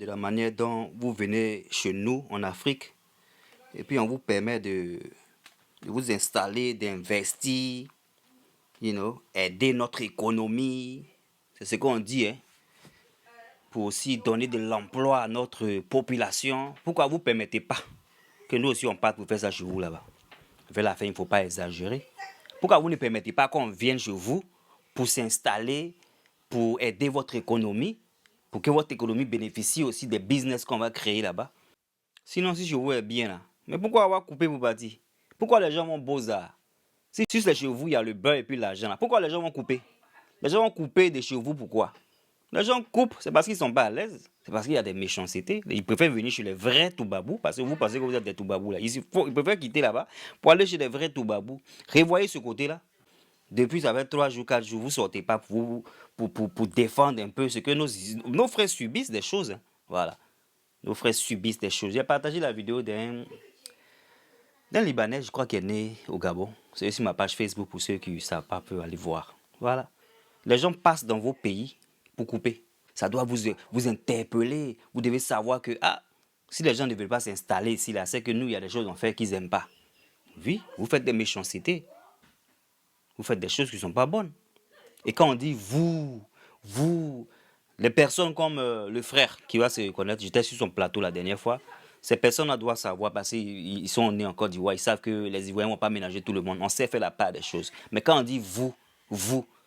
de la manière dont vous venez chez nous en Afrique et puis on vous permet de vous installer, d'investir, aider notre économie. C'est ce qu'on dit, hein, pour aussi donner de l'emploi à notre population. Pourquoi vous ne permettez pas que nous aussi on parte pour faire ça chez vous là-bas? Vers la fin, il ne faut pas exagérer. Pourquoi vous ne permettez pas qu'on vienne chez vous pour s'installer, pour aider votre économie, pour que votre économie bénéficie aussi des business qu'on va créer là-bas? Sinon, si chez vous est bien là, mais pourquoi avoir coupé pour partir? Pourquoi les gens vont beaux-arts? Si c'est chez vous, il y a le beurre et puis l'argent là, pourquoi les gens vont couper? Les gens vont couper de chez vous, pourquoi? Les gens coupent, c'est parce qu'ils ne sont pas à l'aise. C'est parce qu'il y a des méchancetés. Ils préfèrent venir chez les vrais Toubabous, parce que vous pensez que vous êtes des Toubabous là. Ils préfèrent quitter là-bas pour aller chez les vrais Toubabous. Revoyez ce côté-là. Depuis, ça fait 3 jours, 4 jours, vous ne sortez pas pour défendre un peu ce que nos frères subissent des choses. Hein. Voilà. Nos frères subissent des choses. J'ai partagé la vidéo d'un Libanais, je crois, qui est né au Gabon. C'est sur ma page Facebook pour ceux qui ne savent pas, peuvent aller voir. Voilà. Les gens passent dans vos pays pour couper. Ça doit vous interpeller. Vous devez savoir que, si les gens ne veulent pas s'installer ici, là, c'est que nous, il y a des choses en fait qu'ils n'aiment pas. Oui, vous faites des méchancetés. Vous faites des choses qui ne sont pas bonnes. Et quand on dit vous, les personnes comme le frère qui va se reconnaître, j'étais sur son plateau la dernière fois, ces personnes-là doivent savoir parce qu'ils sont nés en Côte d'Ivoire, ils savent que les Ivoiriens ne vont pas ménager tout le monde. On sait faire la part des choses. Mais quand on dit vous,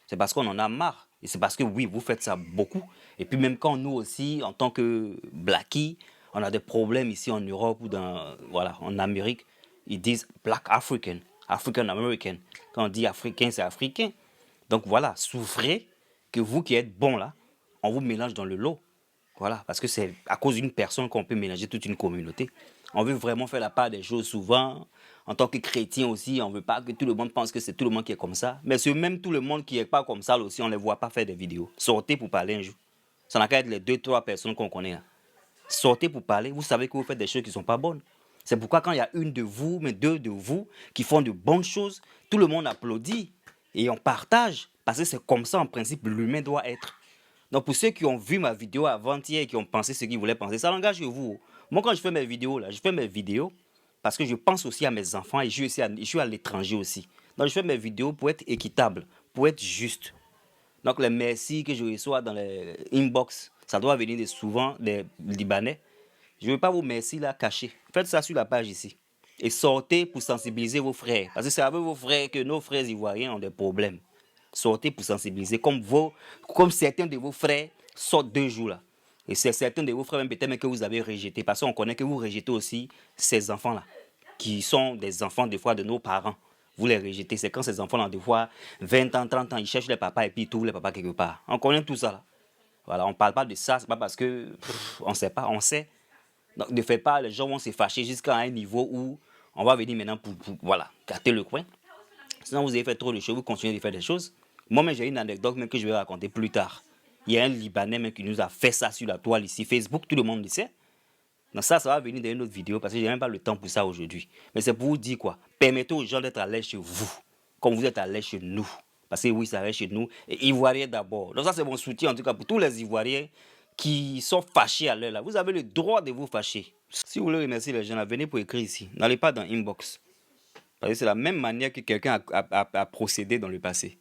c'est parce qu'on en a marre. Et c'est parce que oui, vous faites ça beaucoup. Et puis même quand nous aussi, en tant que Blackie, on a des problèmes ici en Europe ou en Amérique, ils disent Black African, African American. Quand on dit africain, c'est africain. Donc voilà, souffrez que vous qui êtes bons là, on vous mélange dans le lot. Voilà, parce que c'est à cause d'une personne qu'on peut mélanger toute une communauté. On veut vraiment faire la part des choses souvent. En tant que chrétien aussi, on ne veut pas que tout le monde pense que c'est tout le monde qui est comme ça. Mais c'est même tout le monde qui n'est pas comme ça aussi, on ne les voit pas faire des vidéos. Sortez pour parler un jour. Ça n'a qu'à être les 2-3 personnes qu'on connaît là. Sortez pour parler, vous savez que vous faites des choses qui ne sont pas bonnes. C'est pourquoi quand il y a une de vous, mais deux de vous, qui font de bonnes choses, tout le monde applaudit et on partage. Parce que c'est comme ça, en principe, l'humain doit être. Donc pour ceux qui ont vu ma vidéo avant-hier et qui ont pensé ce qu'ils voulaient penser, ça engage vous. Moi, quand je fais mes vidéos, là, je fais mes vidéos parce que je pense aussi à mes enfants et je suis à l'étranger aussi. Donc je fais mes vidéos pour être équitable, pour être juste. Donc les merci que je reçois dans les inbox, ça doit venir de souvent des Libanais. Je ne veux pas vous merci là cacher. Faites ça sur la page ici. Et sortez pour sensibiliser vos frères. Parce que c'est avec vos frères que nos frères ivoiriens ont des problèmes. Sortez pour sensibiliser. Comme certains de vos frères sortent 2 jours là. Et c'est certains de vos frères même peut-être même que vous avez rejeté. Parce qu'on connaît que vous rejetez aussi ces enfants-là. Qui sont des enfants des fois de nos parents. Vous les rejetez. C'est quand ces enfants-là, des fois, 20 ans, 30 ans, ils cherchent les papas et puis ils trouvent les papas quelque part. On connaît tout ça là. Voilà, on ne parle pas de ça. C'est pas parce que on ne sait pas. On sait. Donc ne faites pas, les gens vont se fâcher jusqu'à un niveau où on va venir maintenant pour voilà, gâter le coin. Sinon, vous avez fait trop de choses, vous continuez de faire des choses. Moi-même, j'ai une anecdote même que je vais raconter plus tard. Il y a un Libanais même qui nous a fait ça sur la toile ici, Facebook, tout le monde le sait. Donc ça va venir dans une autre vidéo parce que je n'ai même pas le temps pour ça aujourd'hui. Mais c'est pour vous dire quoi. Permettez aux gens d'être à l'aise chez vous, comme vous êtes à l'aise chez nous. Parce que oui, ça va chez nous. Et Ivoiriens d'abord. Donc ça, c'est mon soutien en tout cas pour tous les Ivoiriens qui sont fâchés à l'heure là. Vous avez le droit de vous fâcher. Si vous voulez remercier les gens, venez pour écrire ici. N'allez pas dans inbox. Parce que c'est la même manière que quelqu'un a procédé dans le passé.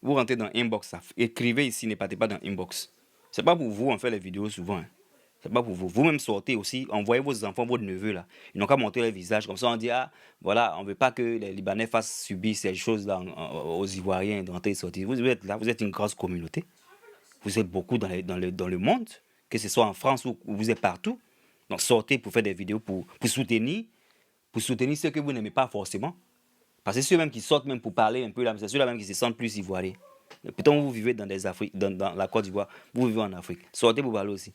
Vous rentrez dans inbox, écrivez ici, ne partez pas dans inbox. C'est pas pour vous, on fait les vidéos souvent. Hein. C'est pas pour vous. Vous-même sortez aussi, envoyez vos enfants, vos neveux là. Ils n'ont qu'à montrer leur visage. Comme ça, on dit, voilà, on ne veut pas que les Libanais fassent subir ces choses-là aux Ivoiriens d'entrer et sortir. Vous êtes là, vous êtes une grosse communauté. Vous êtes beaucoup dans le monde, que ce soit en France ou vous êtes partout. Donc sortez pour faire des vidéos, pour soutenir ceux que vous n'aimez pas forcément. Parce que ceux-mêmes qui sortent même pour parler un peu là, c'est ceux-là même qui se sentent plus ivoiriens. Peut-être vous vivez dans la Côte d'Ivoire, vous vivez en Afrique. Sortez pour parler aussi.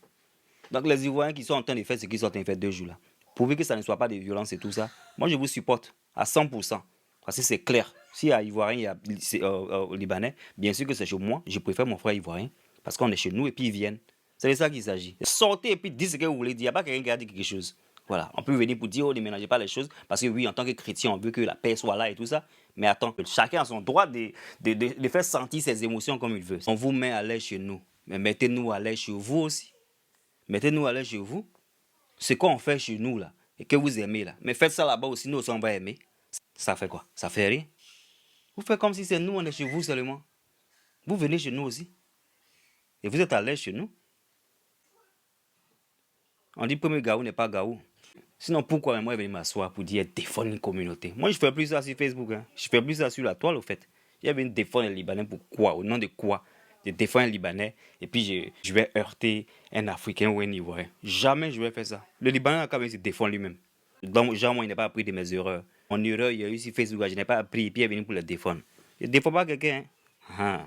Donc les Ivoiriens qui sont en train de faire ce qu'ils sont en train de faire 2 jours là, prouvez que ça ne soit pas de violence et tout ça, moi je vous supporte à 100%. Parce que c'est clair. S'il y a Ivoirien, il y a Libanais, bien sûr que c'est chez moi, je préfère mon frère Ivoirien. Parce qu'on est chez nous et puis ils viennent. C'est de ça qu'il s'agit. Sortez et puis dites ce que vous voulez dire. Il n'y a pas quelqu'un qui a dit quelque chose. Voilà, on peut venir pour dire, ne ménagez pas les choses, parce que oui, en tant que chrétien, on veut que la paix soit là et tout ça, mais attends, chacun a son droit de faire sentir ses émotions comme il veut. On vous met à l'aise chez nous, mais mettez-nous à l'aise chez vous aussi. Mettez-nous à l'aise chez vous. Ce qu'on fait chez nous, là, et que vous aimez, là. Mais faites ça là-bas aussi, nous aussi, on va aimer. Ça fait quoi? Ça fait rien. Vous faites comme si c'est nous, on est chez vous seulement. Vous venez chez nous aussi. Et vous êtes à l'aise chez nous. On dit premier Gaou n'est pas Gaou. Sinon, pourquoi moi, je vais m'asseoir pour dire défendre une communauté? Moi, je fais plus ça sur Facebook. Hein. Je fais plus ça sur la toile, au fait. Je vais défendre les Libanais pour quoi? Au nom de quoi? Je défends un Libanais et puis je vais heurter un Africain ou un Ivoirien. Jamais je vais faire ça. Le Libanais a quand même se défendre lui-même. Donc, genre, moi, il n'a pas appris de mes erreurs. Mon erreur, il y a eu sur Facebook, je n'ai pas appris et puis il est venu pour le défendre. Je ne défends pas quelqu'un. Hein.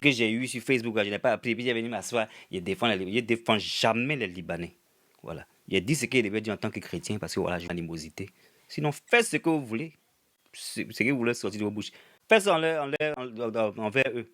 Que j'ai eu sur Facebook, je n'ai pas appris et puis il est venu m'asseoir. Je ne défends jamais les Libanais. Voilà. Il a dit ce qu'il devait dire en tant que chrétien parce que voilà, j'ai une animosité. Sinon, faites ce que vous voulez. Ce que vous voulez sortir de vos bouches. Faites ça envers eux.